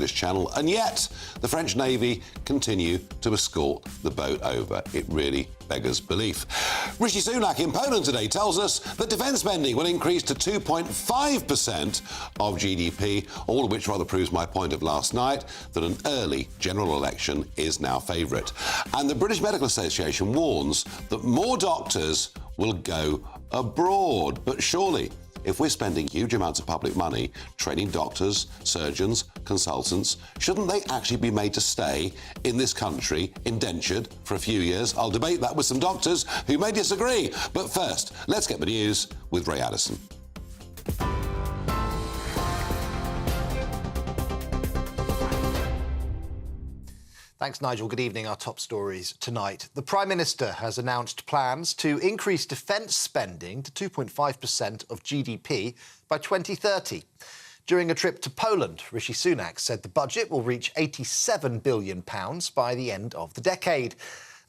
English Channel, and yet the French Navy continue to escort the boat over. It really beggars belief. Rishi Sunak in Poland today tells us that defence spending will increase to 2.5% of GDP, all of which rather proves my point of last night, that an early general election is now favourite. And the British Medical Association warns that more doctors will go abroad. But surely, if we're spending huge amounts of public money training doctors, surgeons, consultants, shouldn't they actually be made to stay in this country, indentured, for a few years? I'll debate that with some doctors who may disagree. But first, let's get the news with Ray Addison. Thanks, Nigel. Good evening. Our top stories tonight. The Prime Minister has announced plans to increase defence spending to 2.5% of GDP by 2030. During a trip to Poland, Rishi Sunak said the budget will reach £87 billion by the end of the decade.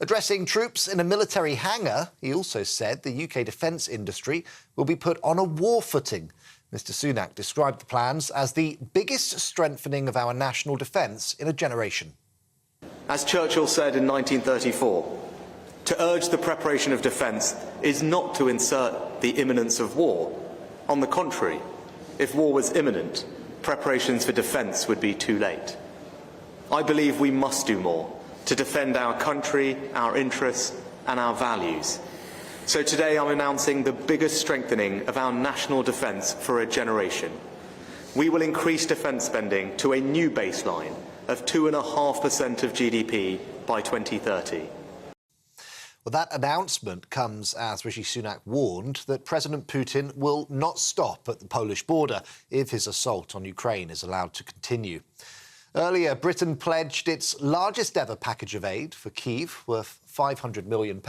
Addressing troops in a military hangar, he also said the UK defence industry will be put on a war footing. Mr Sunak described the plans as the biggest strengthening of our national defence in a generation. As Churchill said in 1934, to urge the preparation of defence is not to insert the imminence of war. On the contrary, if war was imminent, preparations for defence would be too late. I believe we must do more to defend our country, our interests and our values. So today I'm announcing the biggest strengthening of our national defence for a generation. We will increase defence spending to a new baseline of 2.5% of GDP by 2030. Well, that announcement comes as Rishi Sunak warned that President Putin will not stop at the Polish border if his assault on Ukraine is allowed to continue. Earlier, Britain pledged its largest ever package of aid for Kyiv, worth £500 million.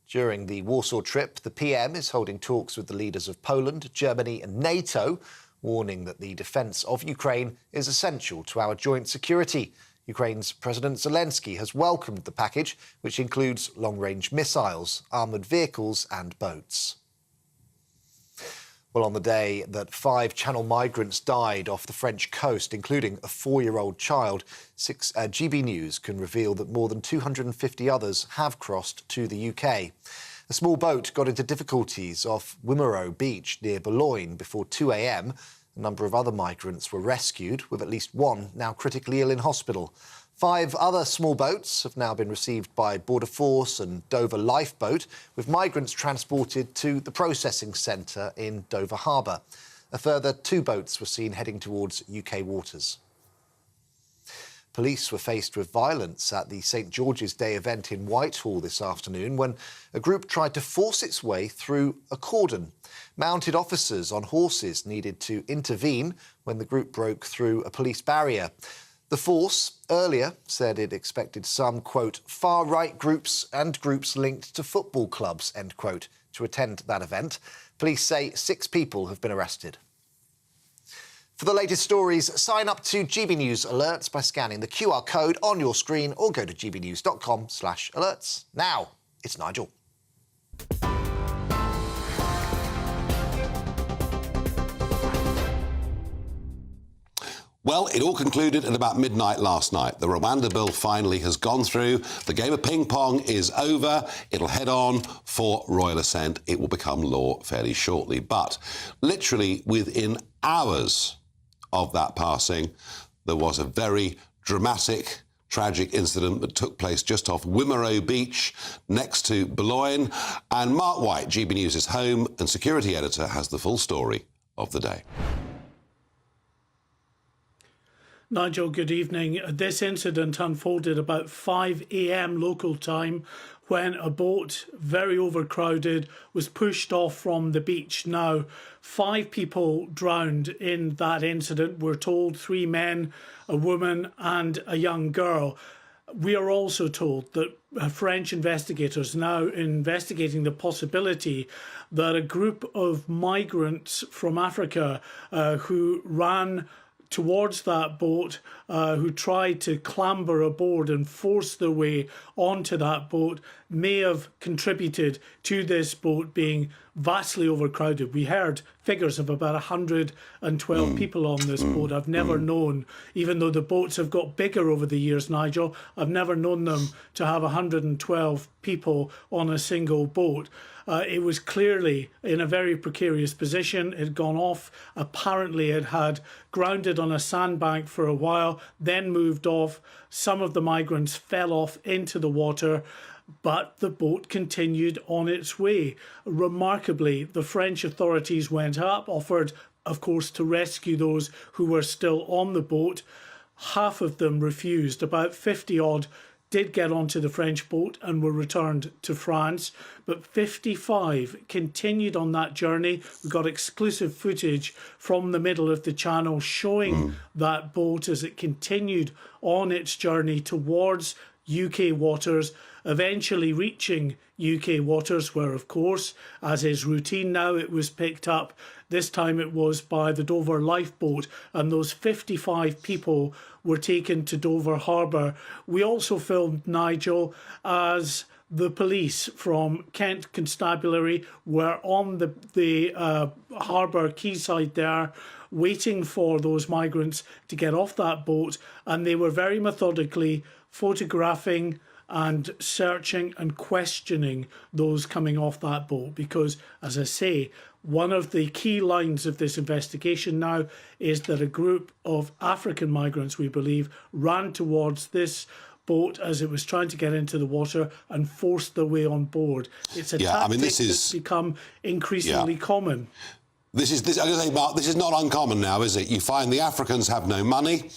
During the Warsaw trip, the PM is holding talks with the leaders of Poland, Germany and NATO, warning that the defence of Ukraine is essential to our joint security. Ukraine's President Zelensky has welcomed the package, which includes long-range missiles, armoured vehicles and boats. Well, on the day that 5 Channel migrants died off the French coast, including a 4-year-old child, GB News can reveal that more than 250 others have crossed to the UK. A small boat got into difficulties off Wimereux Beach near Boulogne before 2 a.m. A number of other migrants were rescued, with at least one now critically ill in hospital. 5 other small boats have now been received by Border Force and Dover Lifeboat, with migrants transported to the processing centre in Dover Harbour. A further 2 boats were seen heading towards UK waters. Police were faced with violence at the St George's Day event in Whitehall this afternoon when a group tried to force its way through a cordon. Mounted officers on horses needed to intervene when the group broke through a police barrier. The force earlier said it expected some, quote, far-right groups and groups linked to football clubs, end quote, to attend that event. Police say 6 people have been arrested. For the latest stories, sign up to GB News Alerts by scanning the QR code on your screen or go to gbnews.com/alerts. Now, it's Nigel. Well, it all concluded at about midnight last night. The Rwanda bill finally has gone through. The game of ping-pong is over. It'll head on for royal assent. It will become law fairly shortly. But literally within hours of that passing, there was a very dramatic, tragic incident that took place just off Wimereux Beach next to Boulogne. And Mark White, GB News' home and security editor, has the full story of the day. Nigel, good evening. This incident unfolded about 5 a.m. local time when a boat, very overcrowded, was pushed off from the beach. Now, 5 people drowned in that incident. We're told 3 men, a woman and a young girl. We are also told that French investigators now investigating the possibility that a group of migrants from Africa who ran towards that boat, who tried to clamber aboard and force their way onto that boat, may have contributed to this boat being vastly overcrowded. We heard figures of about 112 people on this boat. I've never known, even though the boats have got bigger over the years, Nigel, I've never known them to have 112 people on a single boat. It was clearly in a very precarious position. It had gone off. Apparently, it had grounded on a sandbank for a while, then moved off. Some of the migrants fell off into the water, but the boat continued on its way. Remarkably, the French authorities went up, offered, of course, to rescue those who were still on the boat. Half of them refused. About 50 odd did get onto the French boat and were returned to France, but 55 continued on that journey. We got exclusive footage from the middle of the channel showing that boat as it continued on its journey towards UK waters, eventually reaching UK waters where, of course, as is routine now, it was picked up. This time it was by the Dover lifeboat, and those 55 people were taken to Dover Harbour. We also filmed, Nigel, as the police from Kent Constabulary were on the harbour quayside there, waiting for those migrants to get off that boat, and they were very methodically photographing and searching and questioning those coming off that boat, because, as I say, one of the key lines of this investigation now is that a group of African migrants, we believe, ran towards this boat as it was trying to get into the water and forced their way on board. It's a tactic that's become increasingly common. I'm going to say, Mark, this is not uncommon now, is it? You find the Africans have no money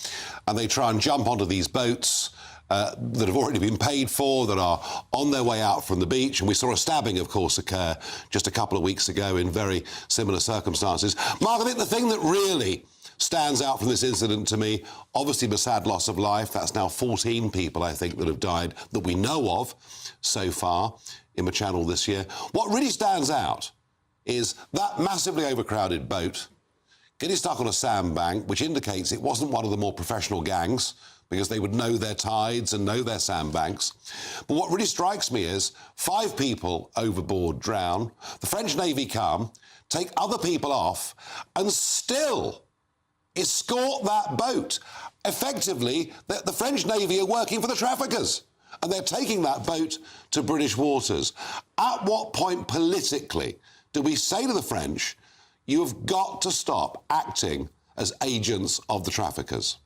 and they try and jump onto these boats that have already been paid for, that are on their way out from the beach. And we saw a stabbing, of course, occur just a couple of weeks ago in very similar circumstances. Mark, I think the thing that really stands out from this incident to me, obviously the sad loss of life. That's now 14 people, I think, that have died that we know of so far in the Channel this year. What really stands out is that massively overcrowded boat getting stuck on a sandbank, which indicates it wasn't one of the more professional gangs, because they would know their tides and know their sandbanks. But what really strikes me is 5 people overboard drown, the French Navy come, take other people off, and still escort that boat. Effectively, the French Navy are working for the traffickers, and they're taking that boat to British waters. At what point politically do we say to the French, you have got to stop acting as agents of the traffickers?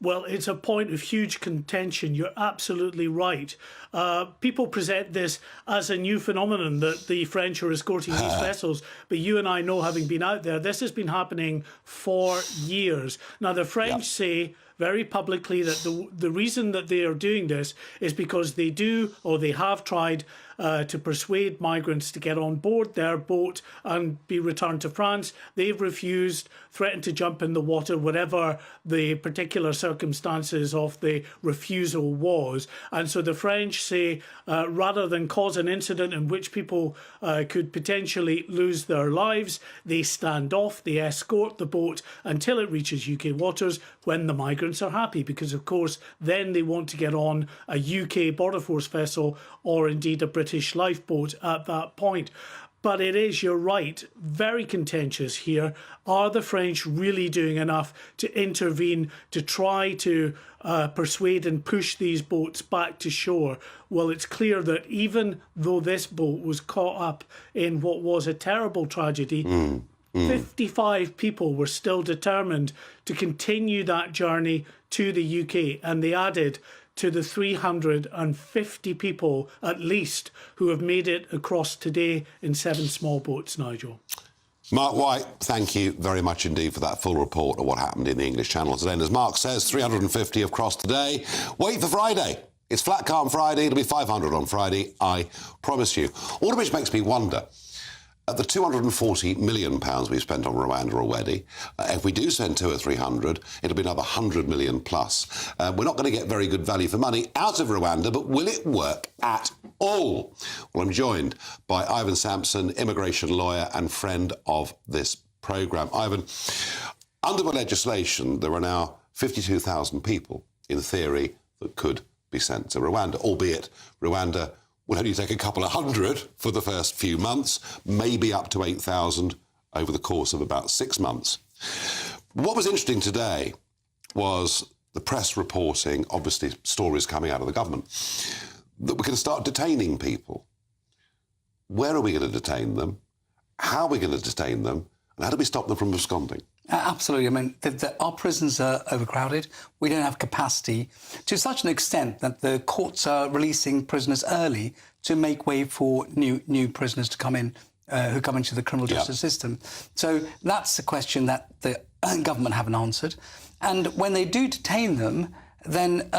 Well, it's a point of huge contention. You're absolutely right. People present this as a new phenomenon that the French are escorting these vessels. But you and I know, having been out there, this has been happening for years. Now, the French say very publicly that the reason that they are doing this is because they do, or they have tried, to persuade migrants to get on board their boat and be returned to France. They've refused, threatened to jump in the water, whatever the particular circumstances of the refusal was. And so the French say, rather than cause an incident in which people could potentially lose their lives, they stand off, they escort the boat until it reaches UK waters when the migrants are happy, because of course then they want to get on a UK Border Force vessel or indeed a British lifeboat at that point. But it is, you're right, very contentious here. Are the French really doing enough to intervene to try to persuade and push these boats back to shore? Well, it's clear that even though this boat was caught up in what was a terrible tragedy, 55 people were still determined to continue that journey to the UK, and they added to the 350 people, at least, who have made it across today in 7 small boats, Nigel. Mark White, thank you very much indeed for that full report of what happened in the English Channel today. And as Mark says, 350 have crossed today. Wait for Friday. It's Flat Calm Friday. It'll be 500 on Friday, I promise you. All of which makes me wonder, at the £240 million we've spent on Rwanda already, if we do spend 200 or 300, it'll be another 100 million plus. We're not going to get very good value for money out of Rwanda, but will it work at all? Well, I'm joined by Ivan Sampson, immigration lawyer and friend of this programme. Ivan, under the legislation, there are now 52,000 people, in theory, that could be sent to Rwanda, albeit Rwanda will only take a couple of hundred for the first few months, maybe up to 8,000 over the course of about 6 months. What was interesting today was the press reporting, obviously stories coming out of the government, that we're going to start detaining people. Where are we going to detain them? How are we going to detain them? And how do we stop them from absconding? Absolutely. I mean, our prisons are overcrowded. We don't have capacity to such an extent that the courts are releasing prisoners early to make way for new prisoners to come in, who come into the criminal justice system. So that's the question that the government haven't answered. And when they do detain them, then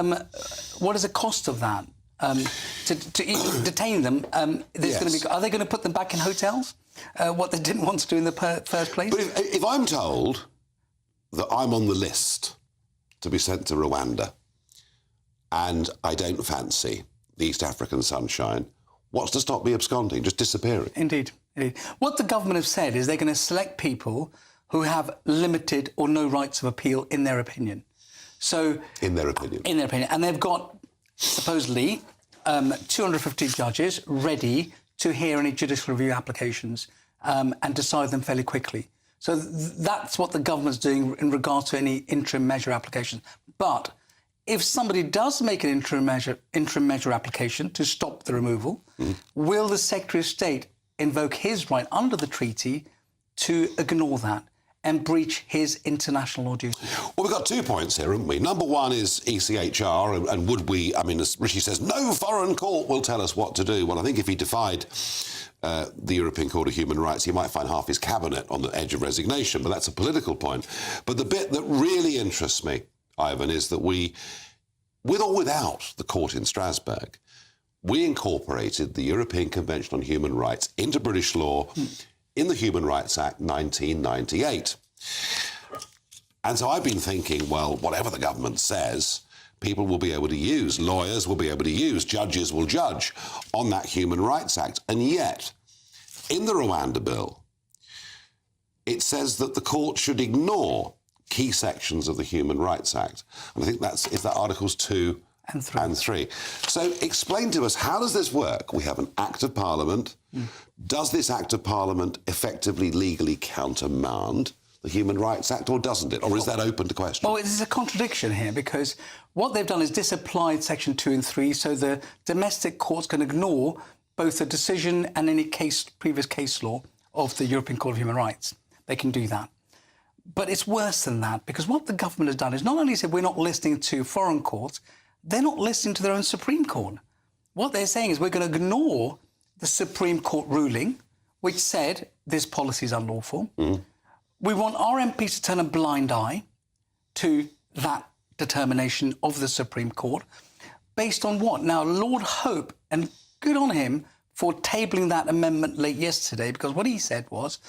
what is the cost of that? To even detain them, there's going to be. Are they going to put them back in hotels? What they didn't want to do in the first place? But if I'm told that I'm on the list to be sent to Rwanda and I don't fancy the East African sunshine, what's to stop me absconding, just disappearing? Indeed. What the government have said is they're going to select people who have limited or no rights of appeal in their opinion. So in their opinion. In their opinion. And they've got, supposedly, 250 judges ready to hear any judicial review applications and decide them fairly quickly. So that's what the government's doing in regards to any interim measure applications. But if somebody does make an interim measure application to stop the removal, will the Secretary of State invoke his right under the treaty to ignore that and breach his international law duty? Well, we've got 2 points here, haven't we? Number one is ECHR, and would we, I mean, as Rishi says, no foreign court will tell us what to do. Well, I think if he defied the European Court of Human Rights, he might find half his cabinet on the edge of resignation, but that's a political point. But the bit that really interests me, Ivan, is that we, with or without the court in Strasbourg, we incorporated the European Convention on Human Rights into British law in the Human Rights Act 1998. And so I've been thinking, well, whatever the government says, people will be able to use, lawyers will be able to use, judges will judge on that Human Rights Act. And yet, in the Rwanda bill, it says that the court should ignore key sections of the Human Rights Act. And I think is that Articles 2 and 3. So explain to us, how does this work? We have an Act of Parliament. Does this Act of Parliament effectively legally countermand the Human Rights Act, or doesn't it? Or is that open to question? Well, there's a contradiction here, because what they've done is disapplied Section 2 and 3, so the domestic courts can ignore both the decision and any previous case law of the European Court of Human Rights. They can do that. But it's worse than that, because what the government has done is not only said we're not listening to foreign courts, they're not listening to their own Supreme Court. What they're saying is we're going to ignore the Supreme Court ruling, which said this policy is unlawful. We want our MPs to turn a blind eye to that determination of the Supreme Court. Based on what? Now, Lord Hope, and good on him for tabling that amendment late yesterday, because what he said was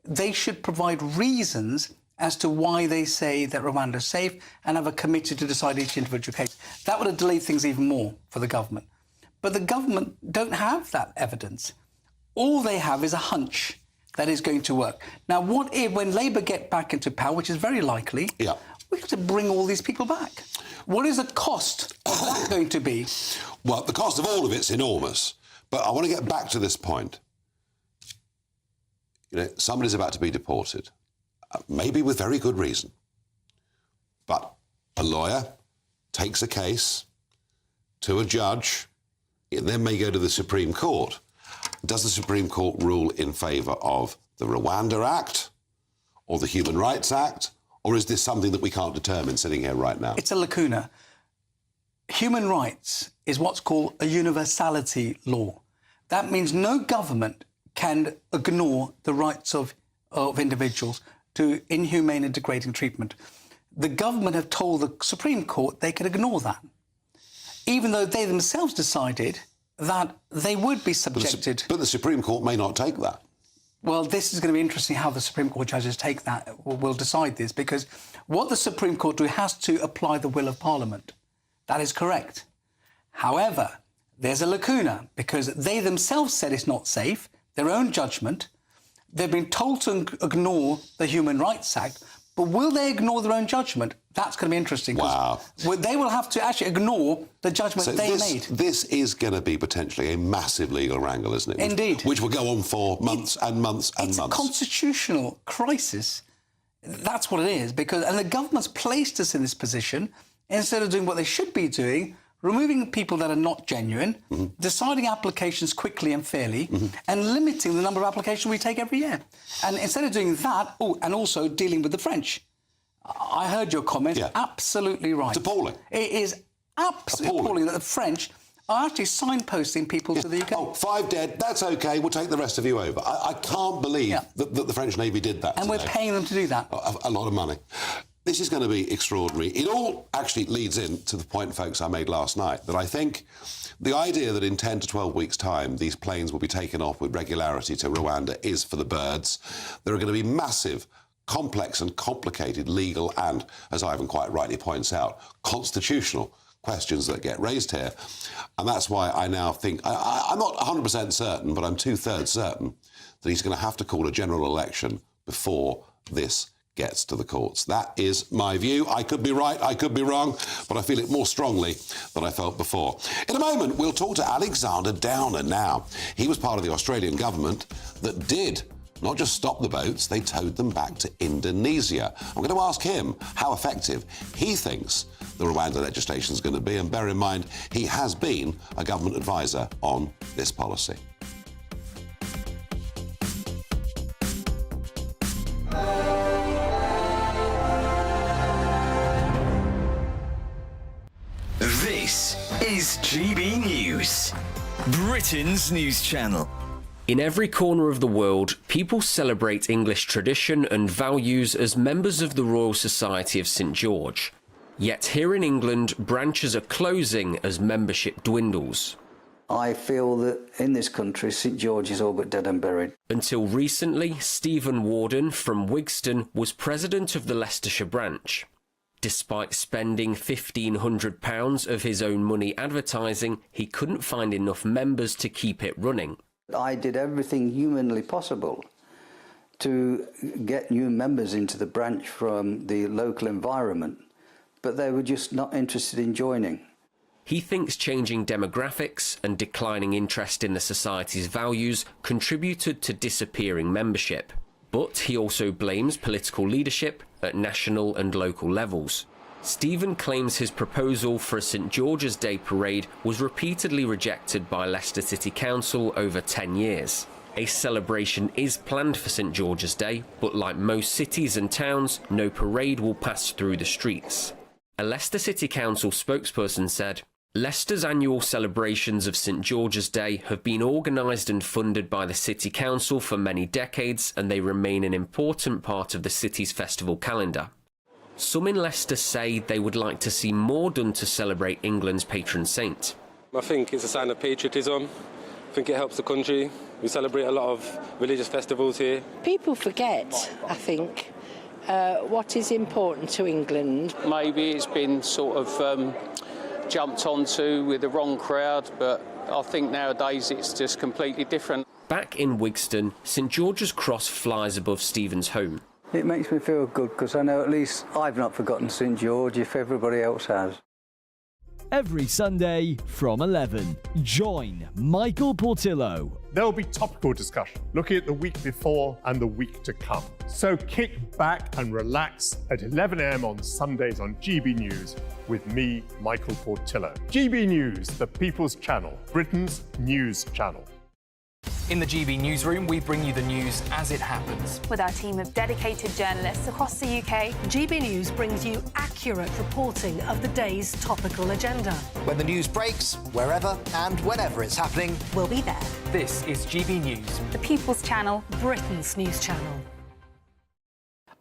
they should provide reasons as to why they say that Rwanda is safe and have a committee to decide each individual case. That would have delayed things even more for the government. But the government don't have that evidence. All they have is a hunch that is going to work. Now, what if, when Labour get back into power, which is very likely, we have to bring all these people back? What is the cost of that going to be? Well, the cost of all of it's enormous. But I want to get back to this point. You know, somebody's about to be deported, maybe with very good reason. But a lawyer takes a case to a judge, it then may go to the Supreme Court. Does the Supreme Court rule in favour of the Rwanda Act or the Human Rights Act, or is this something that we can't determine sitting here right now? It's a lacuna. Human rights is what's called a universality law. That means no government can ignore the rights of individuals to inhumane and degrading treatment. The government have told the Supreme Court they could ignore that, even though they themselves decided that they would be subjected. But the Supreme Court may not take that. Well, this is going to be interesting how the Supreme Court judges take that, will decide this, because what the Supreme Court do has to apply the will of Parliament. That is correct. However, there's a lacuna, because they themselves said it's not safe, their own judgment. They've been told to ignore the Human Rights Act, But will they ignore their own judgment? That's going to be interesting. Wow. They will have to actually ignore the judgment they made. This is going to be potentially a massive legal wrangle, isn't it? Indeed. Which will go on for months and months and It's months. a constitutional crisis. That's what it is. And the government's placed us in this position instead of doing what they should be doing, removing people that are not genuine, deciding applications quickly and fairly, and limiting the number of applications we take every year. And instead of doing that, and also dealing with the French. I heard your comment. Yeah. Absolutely right. It's appalling. It is absolutely appalling that the French are actually signposting people to the UK. Oh, 5 dead, that's OK, we'll take the rest of you over. I can't believe that the French Navy did that And today. we're paying them to do that. A lot of money. This is going to be extraordinary. It all actually leads in to the point, folks, I made last night, that I think the idea that in 10 to 12 weeks' time these planes will be taken off with regularity to Rwanda is for the birds. There are going to be massive, complex and complicated legal and, as Ivan quite rightly points out, constitutional questions that get raised here. And that's why I now think, I'm not 100% certain, but I'm 2/3 certain that he's going to have to call a general election before this gets to the courts. That is my view. I could be right, I could be wrong, but I feel it more strongly than I felt before. In a moment, we'll talk to Alexander Downer now. He was part of the Australian government that did not just stop the boats, they towed them back to Indonesia. I'm going to ask him how effective he thinks the Rwanda legislation is going to be, and bear in mind, he has been a government advisor on this policy. This is GB News, Britain's news channel. In every corner of the world, people celebrate English tradition and values as members of the Royal Society of St George. Yet here in England, branches are closing as membership dwindles. I feel that in this country, St George is all but dead and buried. Until recently, Stephen Warden from Wigston was president of the Leicestershire branch. Despite spending £1,500 of his own money advertising, he couldn't find enough members to keep it running. I did everything humanly possible to get new members into the branch from the local environment, but they were just not interested in joining. He thinks changing demographics and declining interest in the society's values contributed to disappearing membership. But he also blames political leadership at national and local levels. Stephen claims his proposal for a St George's Day parade was repeatedly rejected by Leicester City Council over 10 years. A celebration is planned for St George's Day, but like most cities and towns, no parade will pass through the streets. A Leicester City Council spokesperson said, "Leicester's annual celebrations of St George's Day have been organised and funded by the City Council for many decades, and they remain an important part of the city's festival calendar." Some in Leicester say they would like to see more done to celebrate England's patron saint. I think it's a sign of patriotism. I think it helps the country. We celebrate a lot of religious festivals here. People forget, I think, what is important to England. Maybe it's been sort of jumped onto with the wrong crowd, but I think nowadays it's just completely different. Back in Wigston, St George's Cross flies above Stephen's home. It makes me feel good because I know at least I've not forgotten St George if everybody else has. Every Sunday from 11, join Michael Portillo. There will be topical discussion, looking at the week before and the week to come. So kick back and relax at 11 a.m. on Sundays on GB News with me, Michael Portillo. GB News, the People's Channel, Britain's news channel. In the GB Newsroom, we bring you the news as it happens. With our team of dedicated journalists across the UK, GB News brings you accurate reporting of the day's topical agenda. When the news breaks, wherever and whenever it's happening, we'll be there. This is GB News, the People's Channel, Britain's news channel.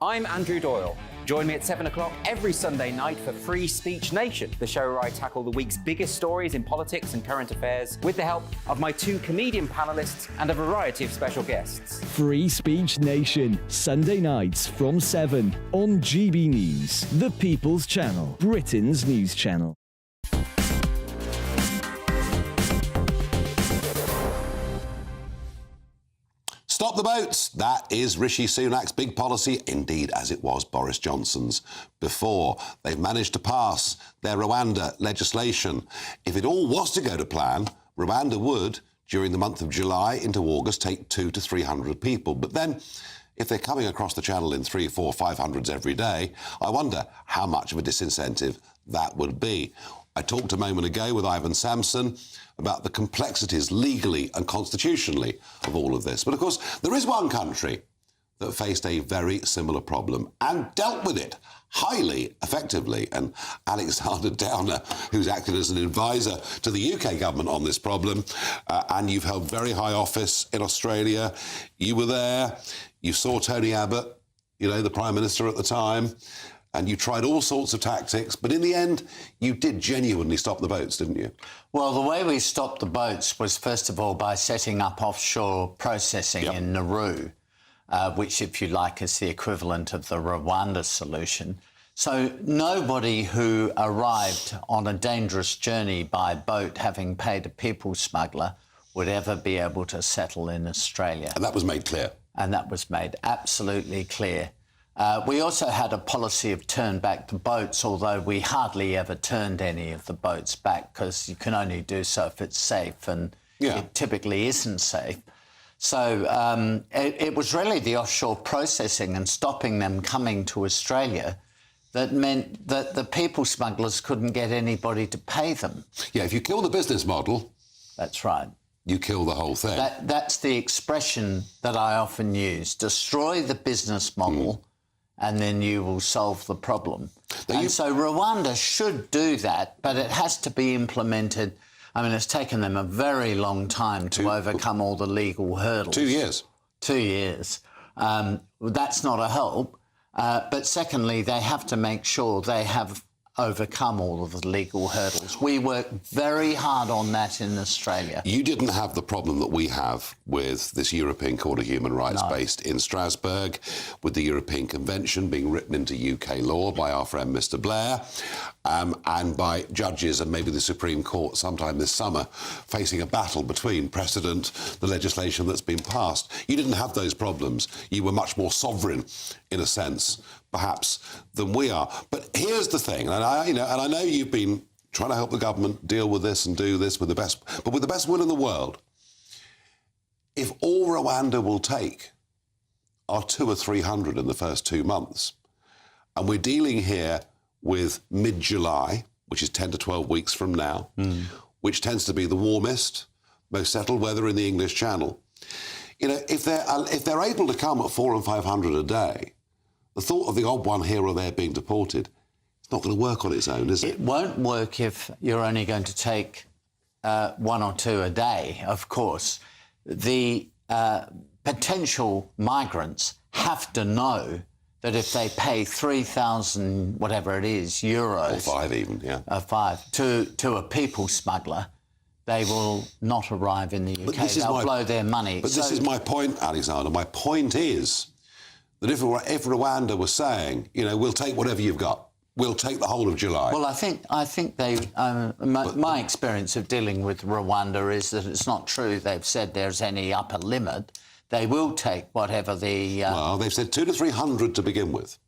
I'm Andrew Doyle. Join me at 7 o'clock every Sunday night for Free Speech Nation, the show where I tackle the week's biggest stories in politics and current affairs with the help of my 2 comedian panellists and a variety of special guests. Free Speech Nation, Sunday nights from 7 on GB News, the People's Channel, Britain's news channel. Stop the boats. That is Rishi Sunak's big policy, indeed, as it was Boris Johnson's before. They've managed to pass their Rwanda legislation. If it all was to go to plan, Rwanda would, during the month of July into August, take 200 to 300 people. But then, if they're coming across the channel in 300, 400, 500s every day, I wonder how much of a disincentive that would be. I talked a moment ago with Ivan Sampson about the complexities legally and constitutionally of all of this. But of course, there is one country that faced a very similar problem and dealt with it highly effectively. And Alexander Downer, who's acted as an advisor to the UK government on this problem, and you've held very high office in Australia. You were there, you saw Tony Abbott, you know, the Prime Minister at the time, and you tried all sorts of tactics, but in the end, you did genuinely stop the boats, didn't you? Well, the way we stopped the boats was, first of all, by setting up offshore processing in Nauru, which, if you like, is the equivalent of the Rwanda solution. So nobody who arrived on a dangerous journey by boat, having paid a people smuggler, would ever be able to settle in Australia. And that was made clear. And that was made absolutely clear. We also had a policy of turn back the boats, although we hardly ever turned any of the boats back because you can only do so if it's safe, and it typically isn't safe. So it was really the offshore processing and stopping them coming to Australia that meant that the people smugglers couldn't get anybody to pay them. Yeah, if you kill the business model... That's right. You kill the whole thing. That's the expression that I often use. Destroy the business model and then you will solve the problem. And so Rwanda should do that, but it has to be implemented. I mean, it's taken them a very long time to overcome all the legal hurdles. 2 years. 2 years. That's not a help. But secondly, they have to make sure they have overcome all of the legal hurdles. We work very hard on that in Australia. You didn't have the problem that we have with this European Court of Human Rights based in Strasbourg, with the European Convention being written into UK law by our friend Mr Blair, and by judges and maybe the Supreme Court sometime this summer facing a battle between precedent, the legislation that's been passed. You didn't have those problems. You were much more sovereign, in a sense, perhaps, than we are. But here's the thing, and I know you've been trying to help the government deal with this and do this with the best will in the world. If all Rwanda will take are 200 or 300 in the first 2 months, and we're dealing here with mid-July, which is 10 to 12 weeks from now, which tends to be the warmest, most settled weather in the English Channel. You know, if they're able to come at 400 and 500 a day, the thought of the odd one here or there being deported, it's not going to work on its own, is it? It won't work if you're only going to take 1 or 2 a day, of course. The potential migrants have to know that if they pay 3,000, whatever it is, euros... Or 5 even, yeah. 5, to a people smuggler, they will not arrive in the UK. They'll blow their money. But this is my point, Alexander. My point is that if Rwanda was saying, you know, we'll take whatever you've got, we'll take the whole of July. Well, I think they... my experience of dealing with Rwanda is that it's not true they've said there's any upper limit. They will take whatever the... Well, they've said 200 to 300 to begin with.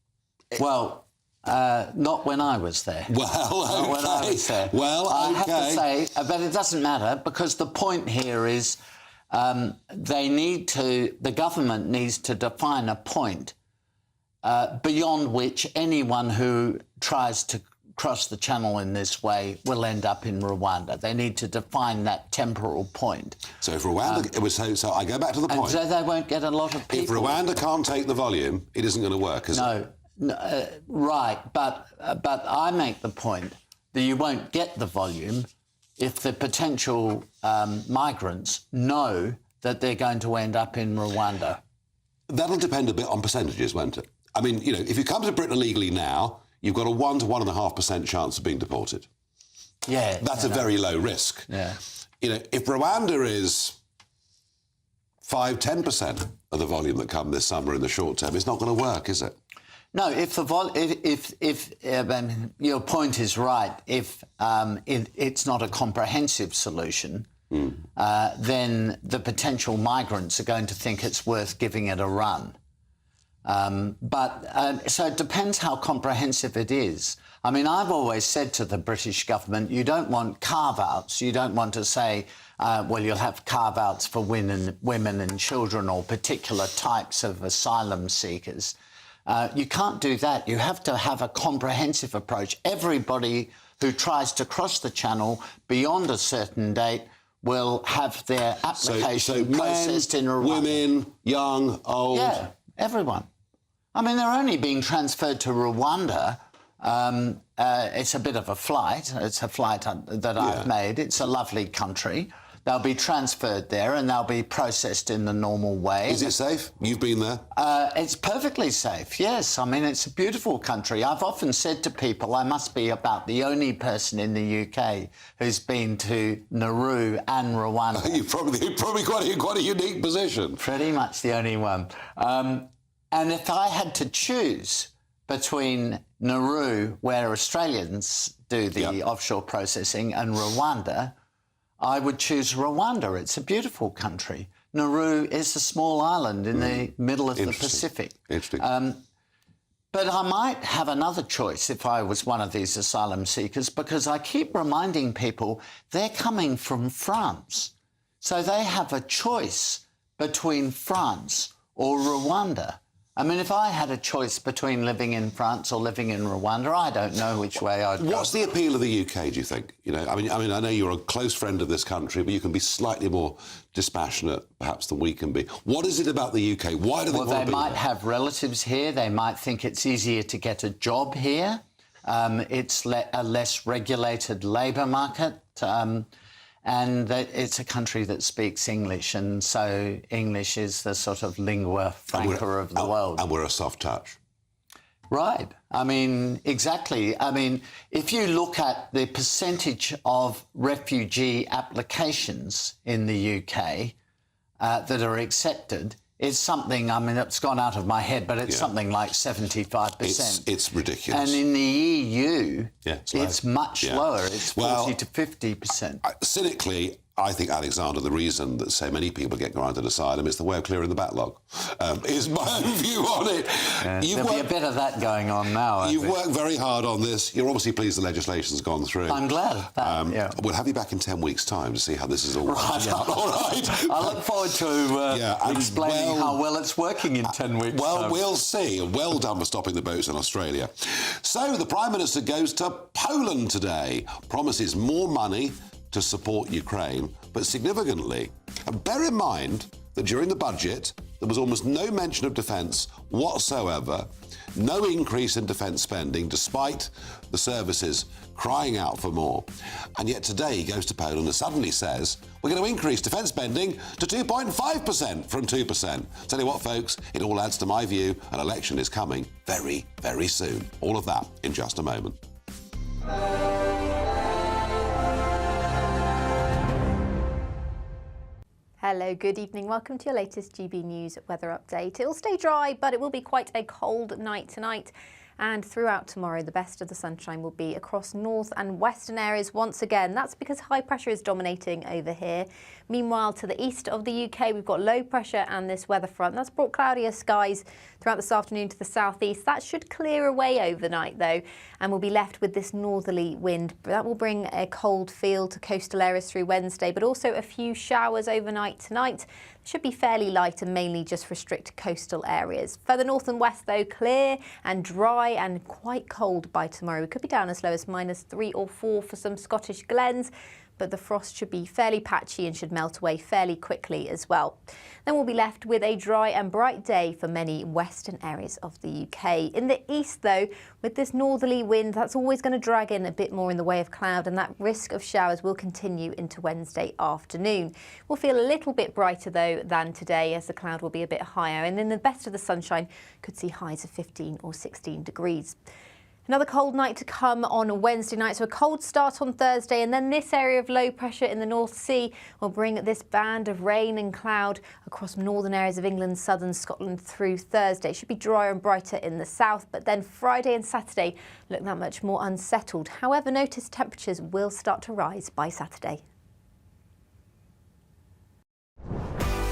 Well, not when I was there. Well, OK. Not when I was there. Well, OK. I have to say, but it doesn't matter, because the point here is the government needs to define a point beyond which anyone who tries to cross the channel in this way will end up in Rwanda. They need to define that temporal point. So if Rwanda... so I go back to the point. And so they won't get a lot of people. If Rwanda can't take the volume, it isn't going to work, is it? No, right, but I make the point that you won't get the volume if the potential migrants know that they're going to end up in Rwanda. That'll depend a bit on percentages, won't it? I mean, you know, if you come to Britain illegally now, you've got a 1 to 1.5% chance of being deported. Yeah. That's a very low risk. Yeah. You know, if Rwanda is 5-10% of the volume that come this summer in the short term, it's not going to work, is it? No, if your point is right, if it's not a comprehensive solution, then the potential migrants are going to think it's worth giving it a run. So it depends how comprehensive it is. I mean, I've always said to the British government, you don't want carve-outs. You don't want to say, well, you'll have carve-outs for women and children or particular types of asylum seekers. You can't do that. You have to have a comprehensive approach. Everybody who tries to cross the channel beyond a certain date will have their application processed in Rwanda. Women, young, old. Yeah, everyone. I mean, they're only being transferred to Rwanda. It's a bit of a flight. It's a flight that I've made. It's a lovely country. They'll be transferred there and they'll be processed in the normal way. Is it safe? You've been there? It's perfectly safe, yes. I mean, it's a beautiful country. I've often said to people I must be about the only person in the UK who's been to Nauru and Rwanda. You're probably quite a unique position. Pretty much the only one. And if I had to choose between Nauru, where Australians do the offshore processing, and Rwanda, I would choose Rwanda. It's a beautiful country. Nauru is a small island in the middle of the Pacific. Interesting. But I might have another choice if I was one of these asylum seekers, because I keep reminding people they're coming from France. So they have a choice between France or Rwanda. I mean, if I had a choice between living in France or living in Rwanda, I don't know which way I'd go. What's the appeal of the UK, do you think? You know, I mean, I know you're a close friend of this country, but you can be slightly more dispassionate, perhaps, than we can be. What is it about the UK? Why do they want to be They might here? have relatives here. They might think it's easier to get a job here. It's a less regulated labour market. And that it's a country that speaks English, and so English is the sort of lingua franca of the world. And we're a soft touch. Right. I mean, exactly. I mean, if you look at the percentage of refugee applications in the UK that are accepted, it's something, I mean, it's gone out of my head, but it's something like 75%. It's ridiculous. And in the EU, it's much lower. It's 40 to 50%. Cynically, I think, Alexander, the reason that so many people get granted asylum is the way of clearing the backlog, is my own view on it. There'll be a bit of that going on now. You've worked very hard on this. You're obviously pleased the legislation's gone through. I'm glad of that, We'll have you back in 10 weeks' time to see how this is all working out. All right. I look forward to explaining how well it's working in 10 weeks' time. We'll see. Well done for stopping the boats in Australia. So the Prime Minister goes to Poland today, promises more money to support Ukraine, but significantly, and bear in mind that during the budget, there was almost no mention of defence whatsoever, no increase in defence spending, despite the services crying out for more. And yet today he goes to Poland and suddenly says, we're going to increase defence spending to 2.5% from 2%. Tell you what, folks, it all adds to my view an election is coming very, very soon. All of that in just a moment. Hello, good evening. Welcome to your latest GB News weather update. It will stay dry, but it will be quite a cold night tonight. And throughout tomorrow, the best of the sunshine will be across north and western areas once again. That's because high pressure is dominating over here. Meanwhile, to the east of the UK, we've got low pressure and this weather front. That's brought cloudier skies throughout this afternoon to the southeast. That should clear away overnight, though, and we'll be left with this northerly wind. That will bring a cold feel to coastal areas through Wednesday, but also a few showers overnight tonight. Should be fairly light and mainly just restrict coastal areas. Further north and west, though, clear and dry and quite cold by tomorrow. We could be down as low as -3 or 4 for some Scottish glens, but the frost should be fairly patchy and should melt away fairly quickly as well. Then we'll be left with a dry and bright day for many western areas of the UK. In the east, though, with this northerly wind, that's always going to drag in a bit more in the way of cloud, and that risk of showers will continue into Wednesday afternoon. We'll feel a little bit brighter, though, than today, as the cloud will be a bit higher, and in the best of the sunshine, could see highs of 15 or 16 degrees. Another cold night to come on Wednesday night, so a cold start on Thursday, and then this area of low pressure in the North Sea will bring this band of rain and cloud across northern areas of England, southern Scotland through Thursday. It should be drier and brighter in the south, but then Friday and Saturday look that much more unsettled. However, notice temperatures will start to rise by Saturday.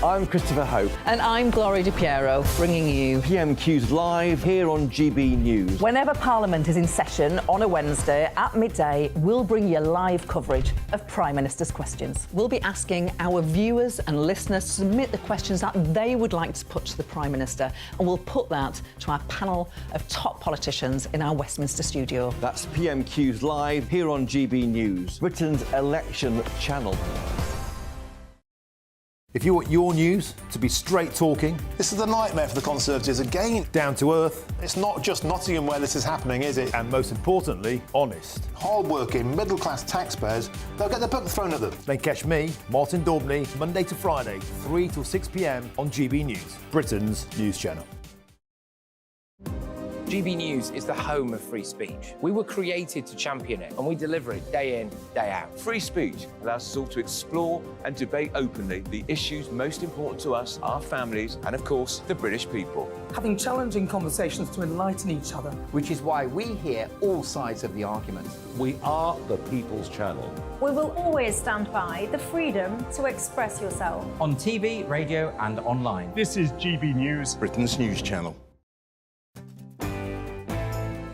I'm Christopher Hope. And I'm Gloria Di Piero, bringing you PMQ's Live here on GB News. Whenever Parliament is in session on a Wednesday at midday, we'll bring you live coverage of Prime Minister's questions. We'll be asking our viewers and listeners to submit the questions that they would like to put to the Prime Minister, and we'll put that to our panel of top politicians in our Westminster studio. That's PMQ's Live here on GB News, Britain's election channel. If you want your news to be straight talking, this is a nightmare for the Conservatives again. Down to earth. It's not just Nottingham where this is happening, is it? And most importantly, honest. Hard-working, middle-class taxpayers, they'll get their book thrown at them. Then catch me, Martin Daubney, Monday to Friday, 3 till 6 p.m. on GB News, Britain's news channel. GB News is the home of free speech. We were created to champion it, and we deliver it day in, day out. Free speech allows us all to explore and debate openly the issues most important to us, our families, and of course, the British people. Having challenging conversations to enlighten each other. Which is why we hear all sides of the argument. We are the People's Channel. We will always stand by the freedom to express yourself. On TV, radio, and online. This is GB News, Britain's news channel.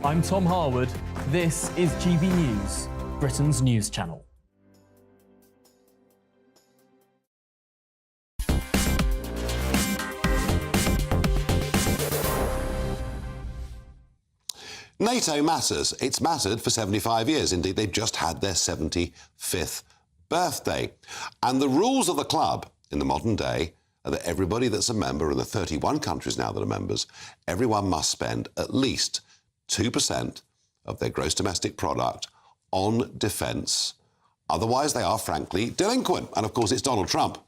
I'm Tom Harwood. This is GB News, Britain's news channel. NATO matters. It's mattered for 75 years. Indeed, they've just had their 75th birthday. And the rules of the club in the modern day are that everybody that's a member, and the 31 countries now that are members, everyone must spend at least 2% of their gross domestic product on defence. Otherwise, they are, frankly, delinquent. And, of course, it's Donald Trump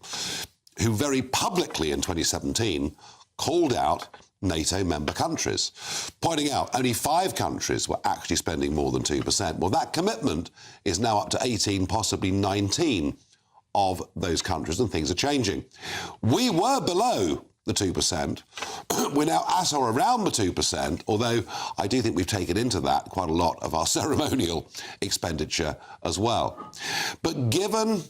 who very publicly in 2017 called out NATO member countries, pointing out only 5 countries were actually spending more than 2%. Well, that commitment is now up to 18, possibly 19 of those countries, and things are changing. We were below the 2%. We're now at or around the 2%, although I do think we've taken into that quite a lot of our ceremonial expenditure as well. But given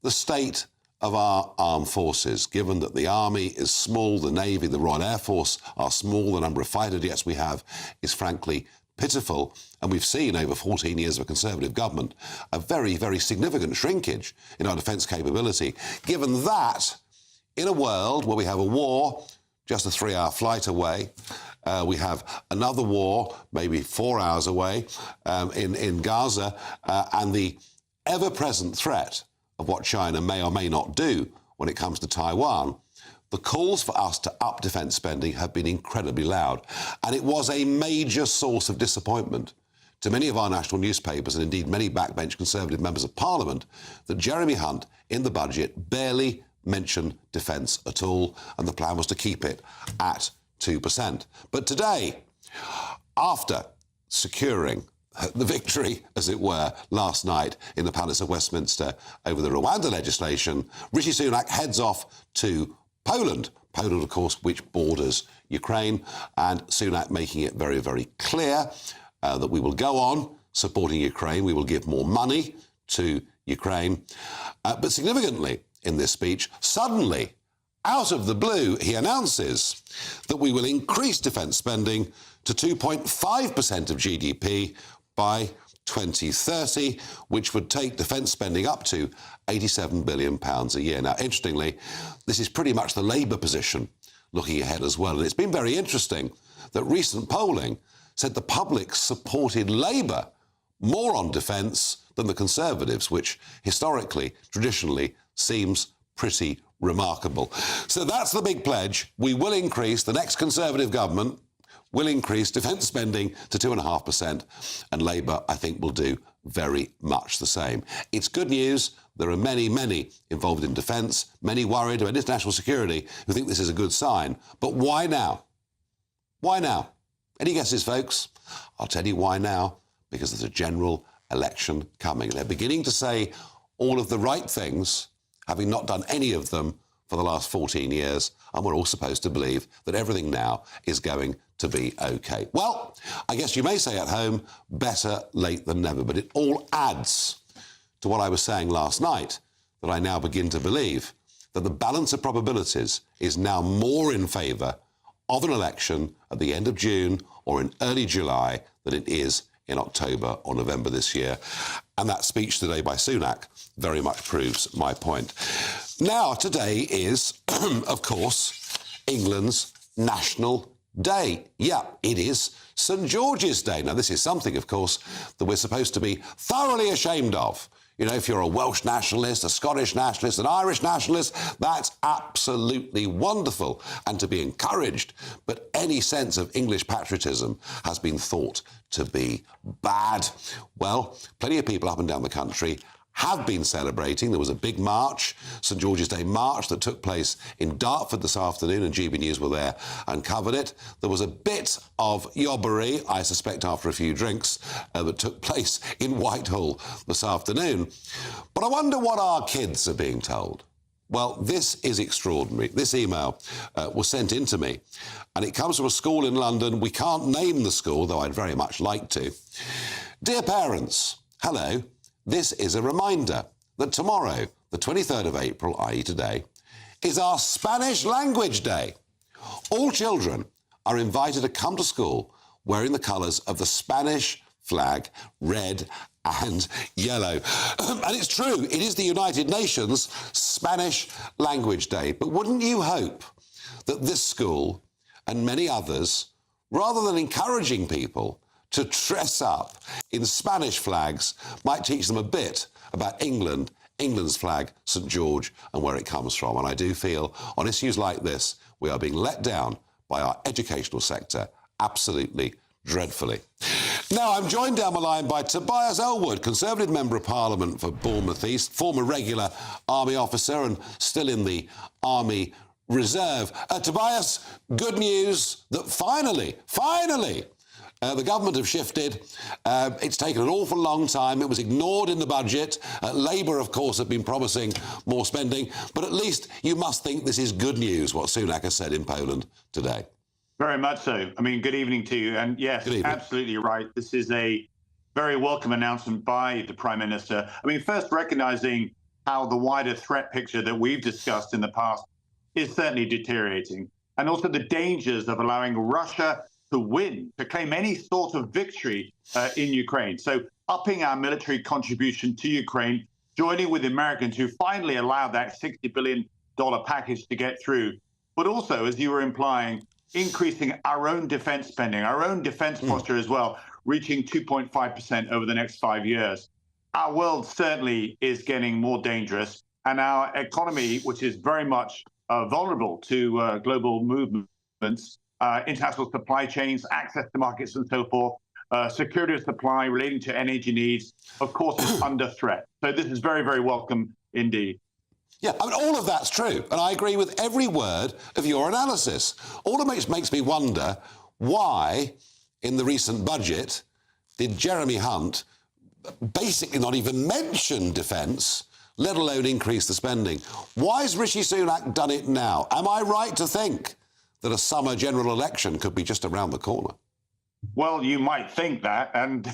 the state of our armed forces, given that the Army is small, the Navy, the Royal Air Force are small, the number of fighter jets we have is frankly pitiful, and we've seen over 14 years of a Conservative government a very, very significant shrinkage in our defence capability. Given that, in a world where we have a war just a 3-hour flight away, we have another war maybe 4 hours away in Gaza, and the ever-present threat of what China may or may not do when it comes to Taiwan, the calls for us to up defence spending have been incredibly loud. And it was a major source of disappointment to many of our national newspapers, and indeed many backbench Conservative members of Parliament, that Jeremy Hunt in the budget barely mentioned defence at all, and the plan was to keep it at 2%. But today, after securing the victory, as it were, last night in the Palace of Westminster over the Rwanda legislation, Rishi Sunak heads off to Poland. Poland, of course, which borders Ukraine, and Sunak making it very, very clear that we will go on supporting Ukraine. We will give more money to Ukraine. But significantly, in this speech, suddenly, out of the blue, he announces that we will increase defence spending to 2.5% of GDP by 2030, which would take defence spending up to £87 billion a year. Now, interestingly, this is pretty much the Labour position looking ahead as well. And it's been very interesting that recent polling said the public supported Labour more on defence than the Conservatives, which historically, traditionally, seems pretty remarkable. So that's the big pledge. We will increase, the next Conservative government will increase defence spending to 2.5%, and Labour, I think, will do very much the same. It's good news. There are many, many involved in defence, many worried about international security who think this is a good sign. But why now? Why now? Any guesses, folks? I'll tell you why now. Because there's a general election coming. They're beginning to say all of the right things, having not done any of them for the last 14 years, and we're all supposed to believe that everything now is going to be OK. Well, I guess you may say at home, better late than never, but it all adds to what I was saying last night, that I now begin to believe that the balance of probabilities is now more in favour of an election at the end of June or in early July than it is in October or November this year. And that speech today by Sunak very much proves my point. Now, today is, of course, England's National Day. Yeah, it is St George's Day. Now, this is something, of course, that we're supposed to be thoroughly ashamed of. You know, if you're a Welsh nationalist, a Scottish nationalist, an Irish nationalist, that's absolutely wonderful and to be encouraged. But any sense of English patriotism has been thought to be bad. Well, plenty of people up and down the country have been celebrating. There was a big march, St George's Day march, that took place in Dartford this afternoon, and GB News were there and covered it. There was a bit of yobbery, I suspect after a few drinks, that took place in Whitehall this afternoon. But I wonder what our kids are being told. Well, this is extraordinary. This email was sent in to me, and it comes from a school in London. We can't name the school, though I'd very much like to. Dear parents, hello. This is a reminder that tomorrow, the 23rd of April, i.e. today, is our Spanish Language Day. All children are invited to come to school wearing the colours of the Spanish flag, red and yellow. And it's true, it is the United Nations Spanish Language Day. But wouldn't you hope that this school and many others, rather than encouraging people to dress up in Spanish flags, might teach them a bit about England, England's flag, St George, and where it comes from? And I do feel on issues like this, we are being let down by our educational sector absolutely dreadfully. Now, I'm joined down the line by Tobias Elwood, Conservative Member of Parliament for Bournemouth East, former regular Army officer and still in the Army Reserve. Tobias, good news that finally, the government have shifted. It's taken an awful long time. It was ignored in the budget. Labour, of course, have been promising more spending. But at least you must think this is good news, what Sunak has said in Poland today. Very much so. I mean, good evening to you. And yes, absolutely right. This is a very welcome announcement by the Prime Minister. I mean, first recognising how the wider threat picture that we've discussed in the past is certainly deteriorating. And also the dangers of allowing Russia to win, to claim any sort of victory in Ukraine. So upping our military contribution to Ukraine, joining with the Americans who finally allowed that $60 billion package to get through. But also, as you were implying, increasing our own defense spending, our own defense posture as well, reaching 2.5% over the next 5 years. Our world certainly is getting more dangerous, and our economy, which is very much vulnerable to global movements, international supply chains, access to markets and so forth, security of supply relating to energy needs, of course, is under threat. So this is very, very welcome indeed. Yeah, I mean, all of that's true, and I agree with every word of your analysis. All it makes me wonder why, in the recent budget, did Jeremy Hunt basically not even mention defence, let alone increase the spending? Why has Rishi Sunak done it now? Am I right to think that a summer general election could be just around the corner? Well, you might think that, and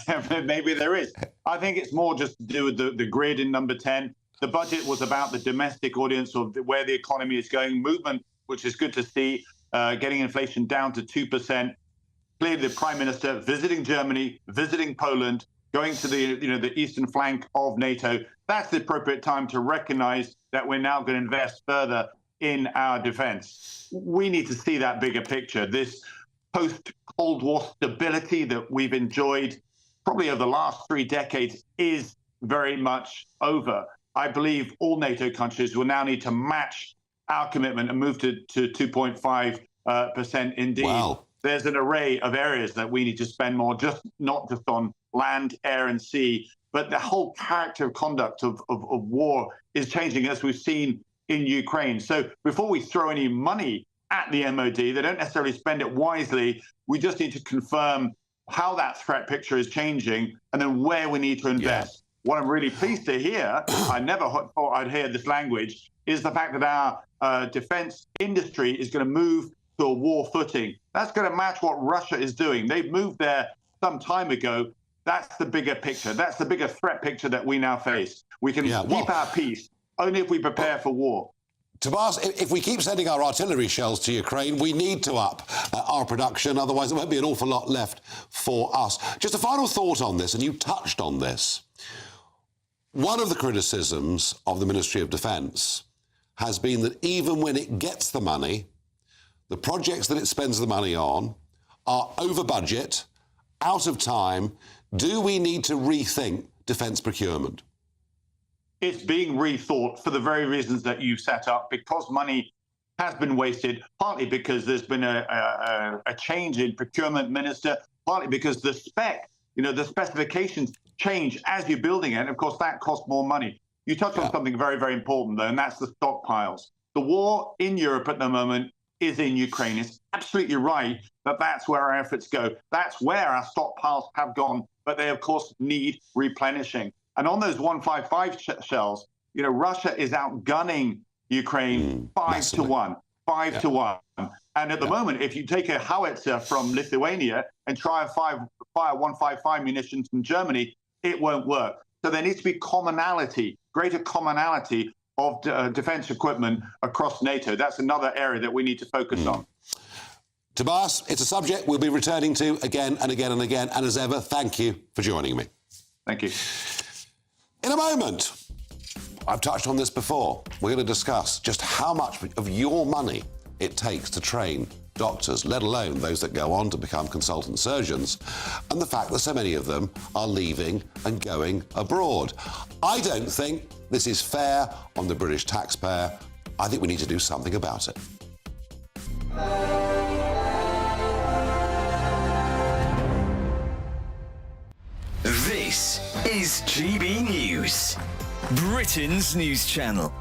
maybe there is. I think it's more just to do with the grid in number 10. The budget was about the domestic audience of where the economy is going, movement, which is good to see, getting inflation down to 2%. Clearly, the Prime Minister visiting Germany, visiting Poland, going to the eastern flank of NATO. That's the appropriate time to recognise that we're now going to invest further in our defence. We need to see that bigger picture. This post-Cold War stability that we've enjoyed probably over the last 3 decades is very much over. I believe all NATO countries will now need to match our commitment and move to 2.5% indeed. Wow. There's an array of areas that we need to spend more, not just on land, air and sea, but the whole character of conduct of war is changing, as we've seen in Ukraine. So before we throw any money at the MOD, they don't necessarily spend it wisely. We just need to confirm how that threat picture is changing and then where we need to invest. Yeah. What I'm really pleased to hear, I never thought I'd hear this language, is the fact that our defense industry is going to move to a war footing. That's going to match what Russia is doing. They've moved there some time ago. That's the bigger picture. That's the bigger threat picture that we now face. We can keep our peace only if we prepare for war. Tobias, if we keep sending our artillery shells to Ukraine, we need to up our production, otherwise there won't be an awful lot left for us. Just a final thought on this, and you touched on this. One of the criticisms of the Ministry of Defence has been that even when it gets the money, the projects that it spends the money on are over budget, out of time. Do we need to rethink defence procurement? It's being rethought for the very reasons that you set up, because money has been wasted, partly because there's been a change in procurement minister, partly because the specifications change as you're building it. And of course, that costs more money. You touched on something very, very important, though, and that's the stockpiles. The war in Europe at the moment is in Ukraine. It's absolutely right that that's where our efforts go. That's where our stockpiles have gone, but they, of course, need replenishing. And on those 155 shells, Russia is outgunning Ukraine 5 to 1. 5 to 1. And at the moment, if you take a howitzer from Lithuania and try and fire 155 munitions from Germany, it won't work. So there needs to be commonality, greater commonality of defence equipment across NATO. That's another area that we need to focus on. Tobias, it's a subject we'll be returning to again and again and again. And as ever, thank you for joining me. Thank you. In a moment, I've touched on this before, we're going to discuss just how much of your money it takes to train doctors, let alone those that go on to become consultant surgeons, and the fact that so many of them are leaving and going abroad. I don't think this is fair on the British taxpayer. I think we need to do something about it. This is GB News, Britain's news channel.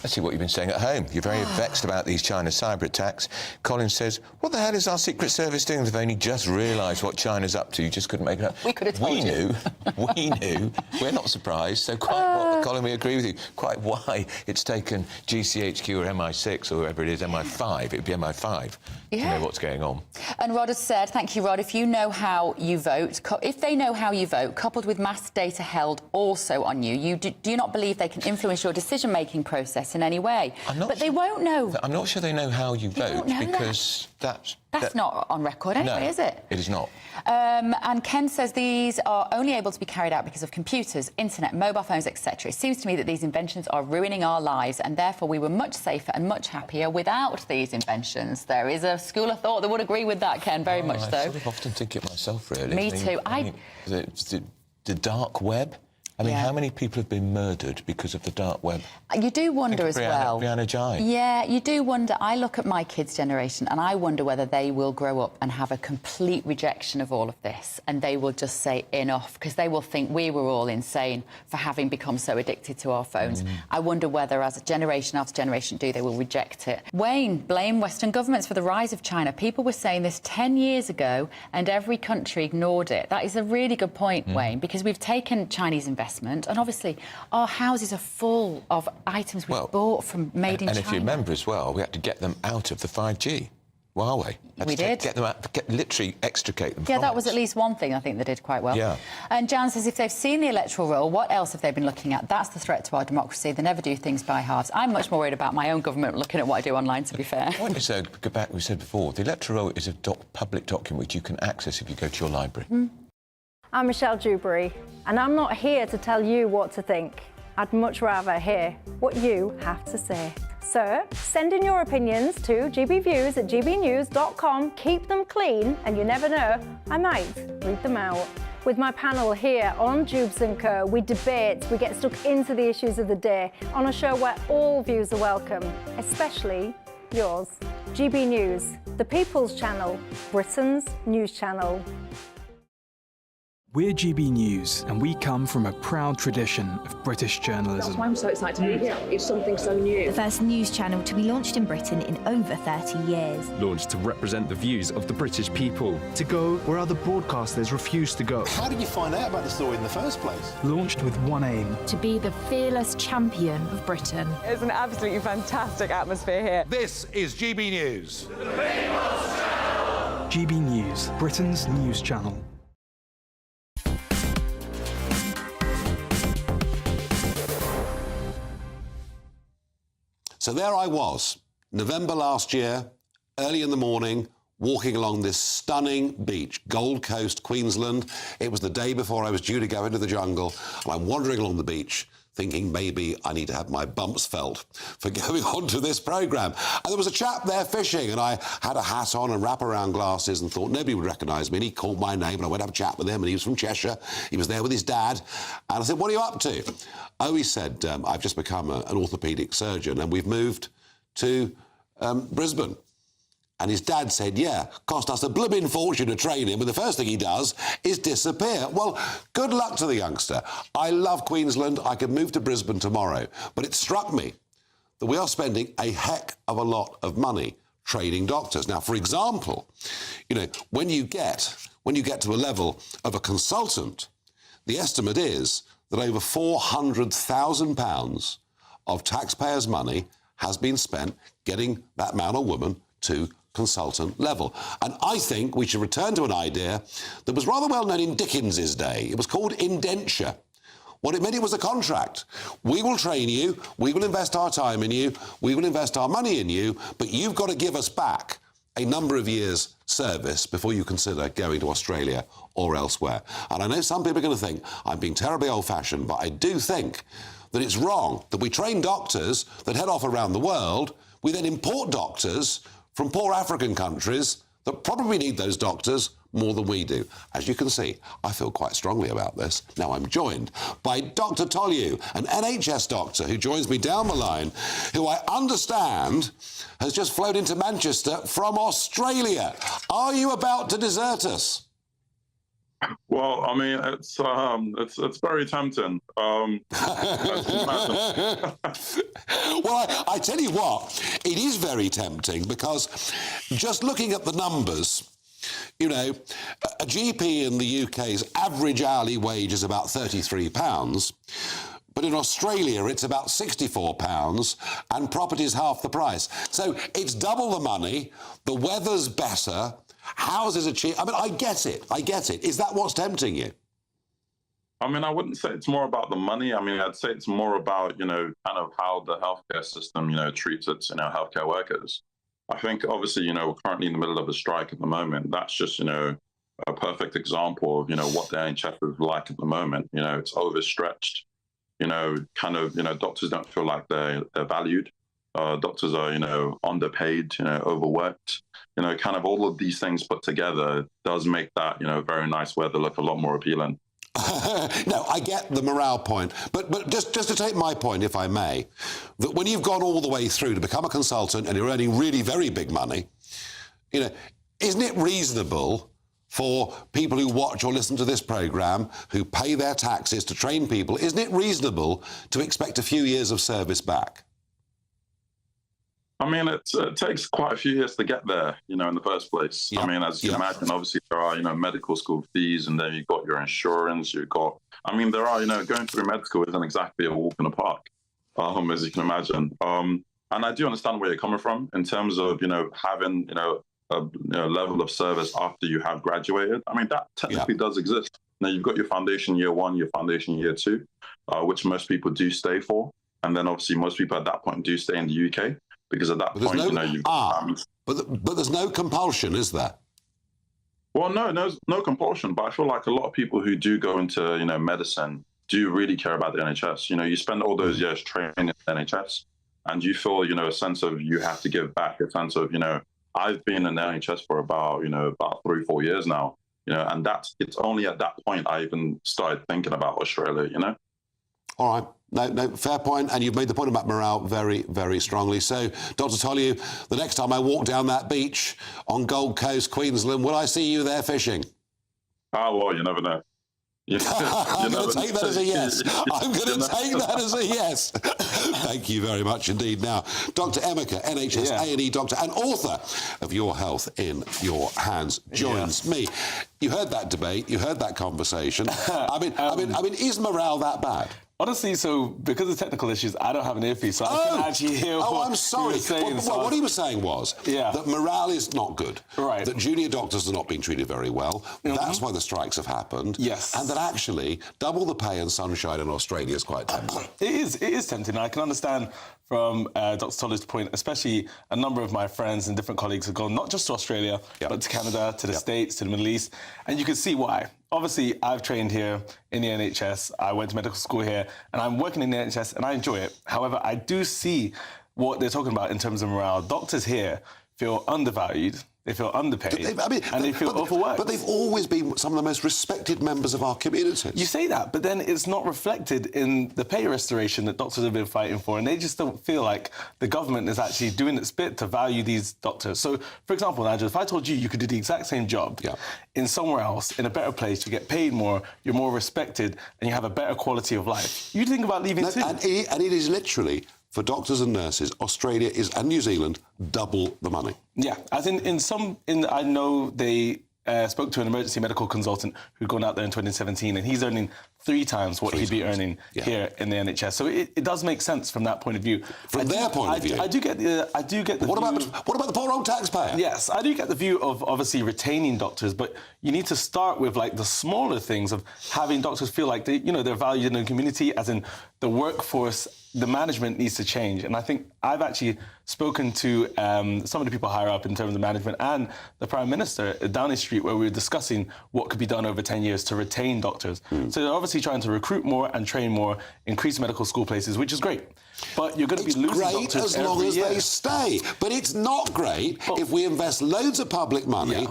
Let's see what you've been saying at home. You're very vexed about these China cyber attacks. Colin says, what the hell is our Secret Service doing? They've only just realised what China's up to. You just couldn't make it up. We could have told you. We knew. We're not surprised. So Colin, we agree with you. Quite why it's taken GCHQ or MI6 or whoever it is, MI5, it would be MI5, to know what's going on. And Rod has said, thank you, Rod, if you know how you vote, if they know how you vote, coupled with mass data held also on you, do you not believe they can influence your decision-making process in any way? They won't know. I'm not sure they know how you vote, because that's not on record anyway, is it? It is not. And Ken says these are only able to be carried out because of computers, internet, mobile phones, etc. It seems to me that these inventions are ruining our lives, and therefore we were much safer and much happier without these inventions. There is a school of thought that would agree with that, Ken, very much so. I sort of often think it myself, really. Me too. The dark web. I mean, how many people have been murdered because of the dark web? You do wonder as well. Brianna Jai. Yeah, you do wonder. I look at my kids' generation and I wonder whether they will grow up and have a complete rejection of all of this, and they will just say enough, because they will think we were all insane for having become so addicted to our phones. I wonder whether, as a generation after generation do, they will reject it. Wayne, blame Western governments for the rise of China. People were saying this 10 years ago and every country ignored it. That is a really good point, Wayne, because we've taken Chinese investment, and obviously our houses are full of items we've bought from made in China. And if you remember as well, we had to get them out of the 5G. Huawei. We did. Get them out, literally extricate them from that it. was at least one thing I think they did quite well. Yeah. And Jan says if they've seen the electoral roll, what else have they been looking at? That's the threat to our democracy. They never do things by halves. I'm much more worried about my own government looking at what I do online, to be fair. The point is, though, go back, we said before, the electoral roll is a public document which you can access if you go to your library. I'm Michelle Dewberry, and I'm not here to tell you what to think. I'd much rather hear what you have to say. So, send in your opinions to gbviews@gbnews.com. Keep them clean, and you never know, I might read them out. With my panel here on Jubes & Co, we debate, we get stuck into the issues of the day on a show where all views are welcome, especially yours. GB News, the People's Channel, Britain's news channel. We're GB News, and we come from a proud tradition of British journalism. That's why I'm so excited to be here. It's something so new. The first news channel to be launched in Britain in over 30 years. Launched to represent the views of the British people. To go where other broadcasters refuse to go. How did you find out about the story in the first place? Launched with one aim. To be the fearless champion of Britain. It's an absolutely fantastic atmosphere here. This is GB News. The People's Channel. GB News, Britain's news channel. So there I was, November last year, early in the morning, walking along this stunning beach, Gold Coast, Queensland. It was the day before I was due to go into the jungle, and I'm wandering along the beach thinking maybe I need to have my bumps felt for going on to this programme. And there was a chap there fishing, and I had a hat on and wraparound glasses and thought nobody would recognise me, and he called my name, and I went to have a chat with him, and he was from Cheshire. He was there with his dad. And I said, what are you up to? Oh, he said, I've just become an orthopaedic surgeon, and we've moved to Brisbane. And his dad said, yeah, cost us a blooming fortune to train him, and the first thing he does is disappear. Well, good luck to the youngster. I love Queensland. I could move to Brisbane tomorrow. But it struck me that we are spending a heck of a lot of money training doctors. Now, for example, you know, when you get to a level of a consultant, the estimate is that over £400,000 of taxpayers' money has been spent getting that man or woman to consultant level. And I think we should return to an idea that was rather well known in Dickens's day. It was called indenture. What it meant, it was a contract. We will train you, we will invest our time in you, we will invest our money in you, but you've got to give us back a number of years' service before you consider going to Australia or elsewhere. And I know some people are going to think I'm being terribly old-fashioned, but I do think that it's wrong that we train doctors that head off around the world. We then import doctors from poor African countries that probably need those doctors more than we do. As you can see, I feel quite strongly about this. Now I'm joined by Dr. Tolyu, an NHS doctor who joins me down the line, who I understand has just flown into Manchester from Australia. Are you about to desert Well, I mean, it's very tempting. Well, I tell you what, it is very tempting because just looking at the numbers, you know, a GP in the UK's average hourly wage is about £33, but in Australia it's about £64 and property's half the price. So it's double the money, the weather's better, houses are cheap. I mean, I get it. Is that what's tempting you? I mean, I wouldn't say it's more about the money. I mean, I'd say it's more about, you know, kind of how the healthcare system, you know, treats its, you know, healthcare workers. I think, obviously, you know, we're currently in the middle of a strike at the moment. That's just, you know, a perfect example of, you know, what the NHS is like at the moment. You know, it's overstretched. You know, kind of, you know, doctors don't feel like they're valued. Doctors are, you know, underpaid, you know, overworked. You know, kind of all of these things put together does make that, you know, very nice weather look a lot more appealing. No, I get the morale point, but just to take my point, if I may, that when you've gone all the way through to become a consultant and you're earning really very big money, you know, isn't it reasonable for people who watch or listen to this programme, who pay their taxes to train people, isn't it reasonable to expect a few years of service back? I mean, it takes quite a few years to get there, you know, in the first place. Yeah. I mean, as you can imagine, obviously there are, you know, medical school fees, and then you've got your insurance, I mean, there are, you know, going through med school isn't exactly a walk in the park, as you can imagine. And I do understand where you're coming from in terms of, you know, having, you know, a level of service after you have graduated. I mean, that technically does exist. Now, you've got your foundation year 1, your foundation year 2, which most people do stay for. And then obviously most people at that point do stay in the UK. Because at that point, you know, you've but there's no compulsion, is there? Well, no compulsion. But I feel like a lot of people who do go into, you know, medicine do really care about the NHS. You know, you spend all those years training in the NHS, and you feel, you know, a sense of you have to give back, a sense of, you know, I've been in the NHS for about 3-4 years now, you know, and it's only at that point I even started thinking about Australia, you know. All right. No, fair point, and you've made the point about morale very, very strongly. So, Dr. Tolyu, the next time I walk down that beach on Gold Coast, Queensland, will I see you there fishing? Oh, well, you never know. I'm going to take that as a yes. I'm going to take that as a yes. Thank you very much indeed. Now, Dr. Emeka, NHS A&E doctor and author of Your Health in Your Hands, joins me. You heard that debate. You heard that conversation. I mean, is morale that bad? Honestly, so because of technical issues, I don't have an earpiece, so I can't actually hear what I'm sorry. he was saying. What he was saying was that morale is not good. Right. That junior doctors are not being treated very well. That's why the strikes have happened. Yes. And that actually double the pay and sunshine in Australia is quite tempting. It is tempting. I can understand from Dr. Toller's point, especially a number of my friends and different colleagues have gone not just to Australia, but to Canada, to the States, to the Middle East, and you can see why. Obviously, I've trained here in the NHS. I went to medical school here, and I'm working in the NHS, and I enjoy it. However, I do see what they're talking about in terms of morale. Doctors here feel undervalued. They feel underpaid, and they feel overworked. But they've always been some of the most respected members of our communities. You say that, but then it's not reflected in the pay restoration that doctors have been fighting for, and they just don't feel like the government is actually doing its bit to value these doctors. So, for example, Nigel, if I told you you could do the exact same job in somewhere else, in a better place, you get paid more, you're more respected, and you have a better quality of life, you'd think about leaving too. And it is literally, for doctors and nurses, Australia and New Zealand double the money. Yeah, as I know they spoke to an emergency medical consultant who'd gone out there in 2017, and he's earning 3 times what he'd be earning here in the NHS. So it does make sense from that point of view. From their point of view, I do get the. What about the poor old taxpayer? Yes, I do get the view of obviously retaining doctors, but you need to start with like the smaller things of having doctors feel like they're valued in the community, as in the workforce. The management needs to change. And I think I've actually spoken to some of the people higher up in terms of management and the Prime Minister at Downing Street, where we were discussing what could be done over 10 years to retain doctors. So they're obviously trying to recruit more and train more, increase medical school places, which is great. But you're going to be losing doctors as long as they stay. But it's not great if we invest loads of public money.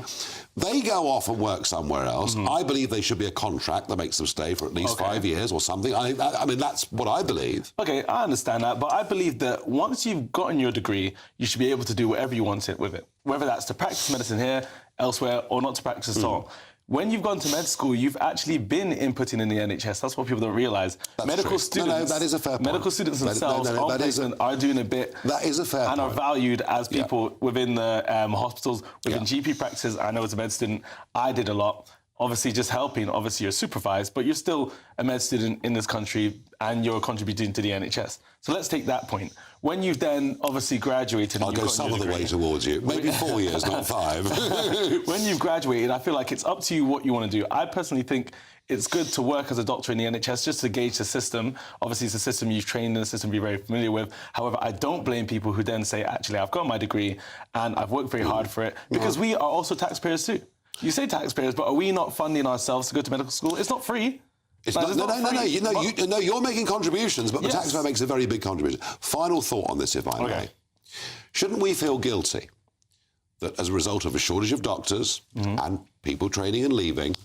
They go off and work somewhere else. I believe there should be a contract that makes them stay for at least 5 years or something. I mean, that's what I believe. OK, I understand that. But I believe that once you've gotten your degree, you should be able to do whatever you want with it, whether that's to practice medicine here, elsewhere, or not to practice at all. When you've gone to med school, you've actually been inputting in the NHS. That's what people don't realise. Medical students, that is a fair point. Medical students themselves on placement are doing a bit. That is a fair point. And are valued as people within the hospitals, within GP practices. I know as a med student, I did a lot. Obviously, just helping. Obviously, you're supervised, but you're still a med student in this country and you're contributing to the NHS. So let's take that point. When you've then obviously graduated... I'll go some of the way towards you. Maybe 4 years, not 5. When you've graduated, I feel like it's up to you what you want to do. I personally think it's good to work as a doctor in the NHS just to gauge the system. Obviously, it's a system you've trained in, a system you're very familiar with. However, I don't blame people who then say, actually, I've got my degree and I've worked very hard for it, because we are also taxpayers too. You say taxpayers, but are we not funding ourselves to go to medical school? It's not free. No, you're making contributions, but the taxpayer makes a very big contribution. Final thought on this, if I may. Shouldn't we feel guilty that as a result of a shortage of doctors and people training and leaving,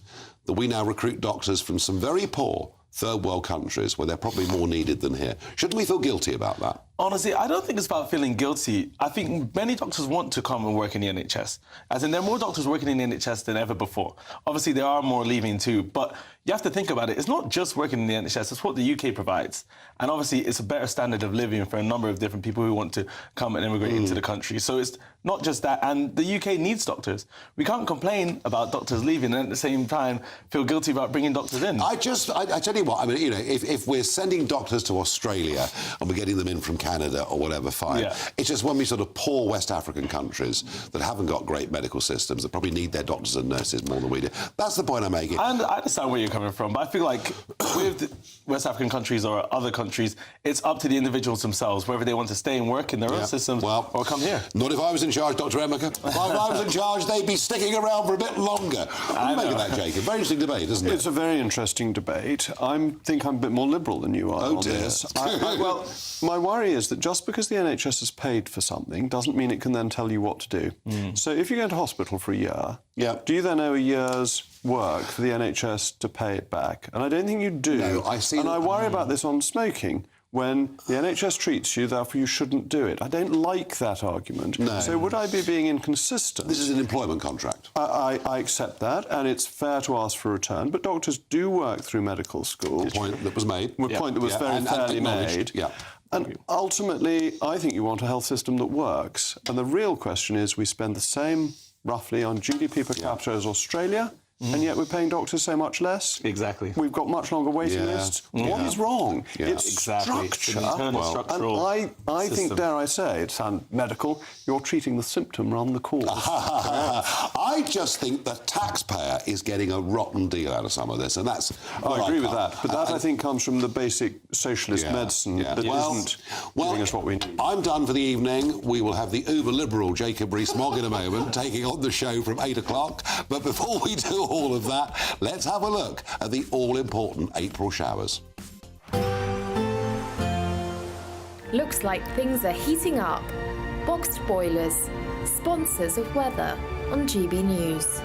that we now recruit doctors from some very poor third world countries where they're probably more needed than here? Shouldn't we feel guilty about that? Honestly, I don't think it's about feeling guilty. I think many doctors want to come and work in the NHS. As in, there are more doctors working in the NHS than ever before. Obviously, there are more leaving too, but you have to think about it. It's not just working in the NHS, it's what the UK provides. And obviously, it's a better standard of living for a number of different people who want to come and immigrate into the country. So it's not just that. And the UK needs doctors. We can't complain about doctors leaving and at the same time feel guilty about bringing doctors in. I tell you what, I mean, if we're sending doctors to Australia and we're getting them in from Canada or whatever, fine. It's just when we sort of poor West African countries that haven't got great medical systems, that probably need their doctors and nurses more than we do. That's the point I'm making. And I understand where you're coming from, but I feel like with West African countries or other countries, it's up to the individuals themselves, whether they want to stay and work in their own systems or come here. Not if I was in charge, Dr. Emeka. If I was in charge, they'd be sticking around for a bit longer. What are you making that, Jacob? Very interesting debate, isn't it? It's a very interesting debate. I think I'm a bit more liberal than you are on this. Well, my worry is that just because the NHS has paid for something doesn't mean it can then tell you what to do. So if you go to hospital for a year, do you then owe a year's work for the NHS to pay it back? And I don't think you do. No, I see. And I worry about this on smoking. When the NHS treats you, therefore you shouldn't do it. I don't like that argument. No. So would I be being inconsistent? This is an employment contract. I accept that, and it's fair to ask for a return, but doctors do work through medical school. The point that was made. The point that was very fairly made. And ultimately, I think you want a health system that works. And the real question is, we spend the same, roughly, on GDP per capita as Australia, and yet we're paying doctors so much less. Exactly. We've got much longer waiting lists. What is wrong? It's Exactly. structure. It's an internal structural and I think, system. dare I say, it sounds medical, you're treating the symptom rather than the cause. I just think the taxpayer is getting a rotten deal out of some of this, and that's... I agree with that, but that, I think, comes from the basic socialist medicine that isn't giving us what we need. I'm done for the evening. We will have the uber-liberal Jacob Rees-Mogg in a moment, taking on the show from 8 o'clock. But before we do all of that, let's have a look at the all-important April showers. Looks like things are heating up. Boxed boilers, sponsors of weather on GB News.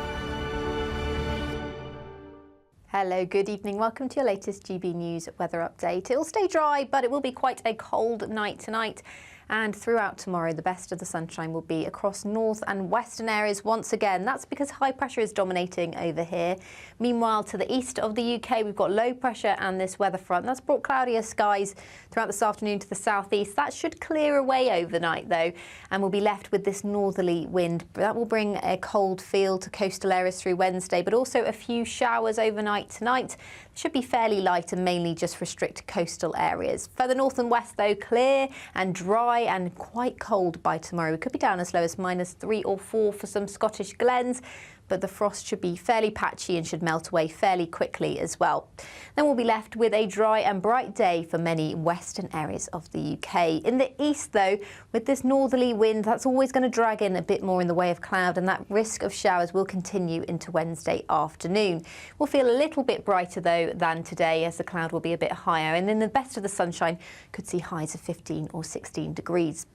Hello, good evening. Welcome to your latest GB News weather update. It will stay dry, but it will be quite a cold night tonight. And throughout tomorrow, the best of the sunshine will be across north and western areas once again. That's because high pressure is dominating over here. Meanwhile, to the east of the UK, we've got low pressure and this weather front. That's brought cloudier skies throughout this afternoon to the southeast. That should clear away overnight, though, and we'll be left with this northerly wind. That will bring a cold feel to coastal areas through Wednesday, but also a few showers overnight tonight. Should be fairly light and mainly just restrict coastal areas. Further north and west, though, clear and dry and quite cold by tomorrow. We could be down as low as -3 or 4 for some Scottish glens, but the frost should be fairly patchy and should melt away fairly quickly as well. Then we'll be left with a dry and bright day for many western areas of the UK. In the east, though, with this northerly wind, that's always going to drag in a bit more in the way of cloud, and that risk of showers will continue into Wednesday afternoon. We'll feel a little bit brighter, though, than today, as the cloud will be a bit higher, and in the best of the sunshine could see highs of 15 or 16 degrees.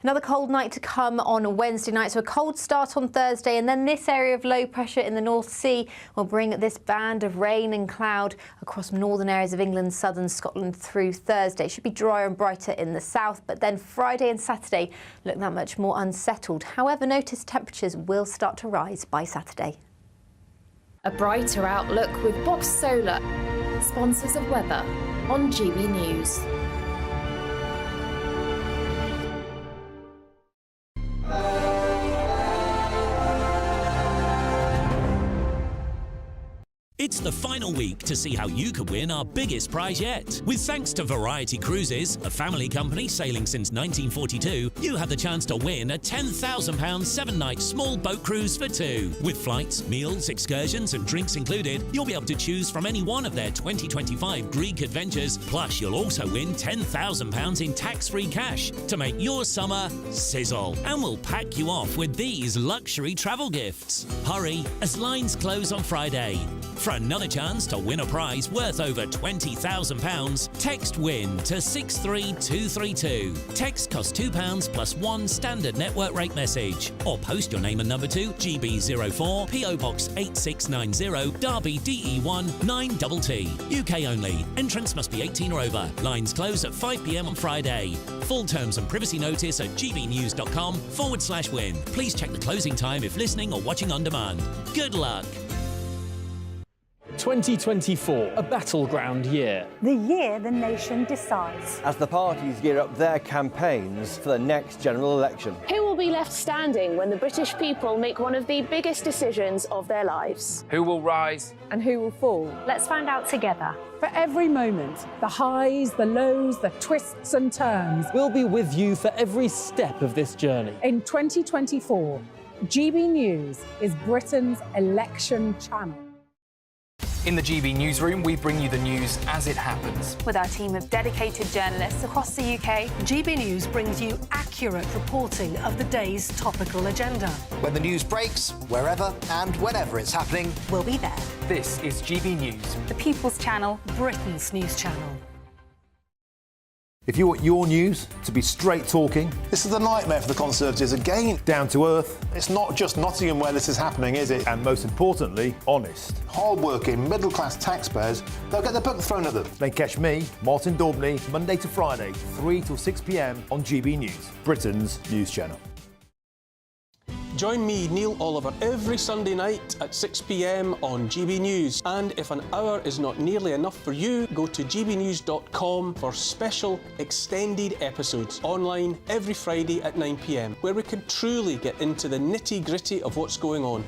Another cold night to come on Wednesday night, so a cold start on Thursday, and then this area of low pressure in the North Sea will bring this band of rain and cloud across northern areas of England, southern Scotland through Thursday. It should be drier and brighter in the south, but then Friday and Saturday look that much more unsettled. However, notice temperatures will start to rise by Saturday. A brighter outlook with Box Solar, sponsors of weather on GB News. It's the final week to see how you could win our biggest prize yet. With thanks to Variety Cruises, a family company sailing since 1942, you have the chance to win a £10,000 7-night small boat cruise for two. With flights, meals, excursions and drinks included, you'll be able to choose from any one of their 2025 Greek adventures. Plus, you'll also win £10,000 in tax-free cash to make your summer sizzle. And we'll pack you off with these luxury travel gifts. Hurry, as lines close on Friday. For another chance to win a prize worth over £20,000, text WIN to 63232. Text costs £2 plus one standard network rate message. Or post your name and number to GB04 PO Box 8690 Derby DE1 9TT. UK only. Entrance must be 18 or over. Lines close at 5 p.m. on Friday. Full terms and privacy notice at gbnews.com/win. Please check the closing time if listening or watching on demand. Good luck. 2024, a battleground year. The year the nation decides. As the parties gear up their campaigns for the next general election. Who will be left standing when the British people make one of the biggest decisions of their lives? Who will rise? And who will fall? Let's find out together. For every moment, the highs, the lows, the twists and turns. We'll be with you for every step of this journey. In 2024, GB News is Britain's election channel. In the GB Newsroom, we bring you the news as it happens. With our team of dedicated journalists across the UK, GB News brings you accurate reporting of the day's topical agenda. When the news breaks, wherever and whenever it's happening, we'll be there. This is GB News. The People's Channel, Britain's news channel. If you want your news to be straight talking, this is a nightmare for the Conservatives again. Down to earth. It's not just Nottingham where this is happening, is it? And most importantly, honest. Hard-working, middle-class taxpayers, they'll get their book thrown at them. Then catch me, Martin Daubney, Monday to Friday, 3 till 6 p.m. on GB News, Britain's news channel. Join me, Neil Oliver, every Sunday night at 6 p.m. on GB News. And if an hour is not nearly enough for you, go to gbnews.com for special extended episodes online every Friday at 9 p.m, where we can truly get into the nitty-gritty of what's going on.